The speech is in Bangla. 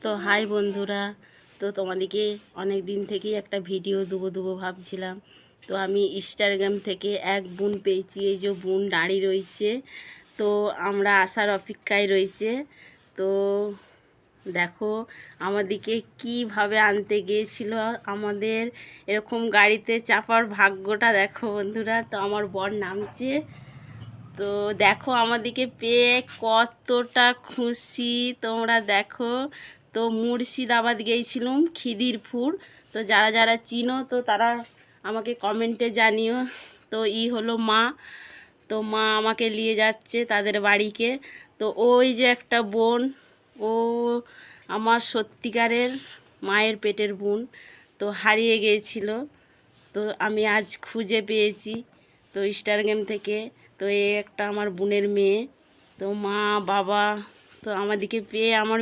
তো হাই বন্ধুরা, তো তোমাদেরকে অনেক দিন থেকেই একটা ভিডিও দেবো ভাবছিলাম। তো আমি ইনস্টাগ্রাম থেকে এক বোন পেয়েছি, এই যে বোন দাঁড়িয়ে রয়েছে। তো আমরা আসার অপেক্ষায় রয়েছে। তো দেখো আমাদেরকে কিভাবে আনতে গিয়েছিল, আমাদের এরকম গাড়িতে চাপার ভাগ্যটা দেখো বন্ধুরা। তো আমার বর নামছে, তো দেখো আমাদেরকে পেয়ে কতটা খুশি তোমরা দেখো। তো মুর্শিদাবাদ গিয়েছিলাম, খিদিরপুর। তো যারা যারা চিনো তো তারা আমাকে কমেন্টে জানিও। তো হলো মা, তো মা আমাকে নিয়ে যাচ্ছে তাদের বাড়িকে। তো ওই যে একটা বোন, ও আমার সত্যিকারের মায়ের পেটের বোন, তো হারিয়ে গিয়েছিল। তো আমি আজ খুঁজে পেয়েছি তো ইনস্টাগ্রাম থেকে। তো এই একটা আমার বোনের মেয়ে, তো মা বাবা তো আমাদেরকে পেয়ে আমার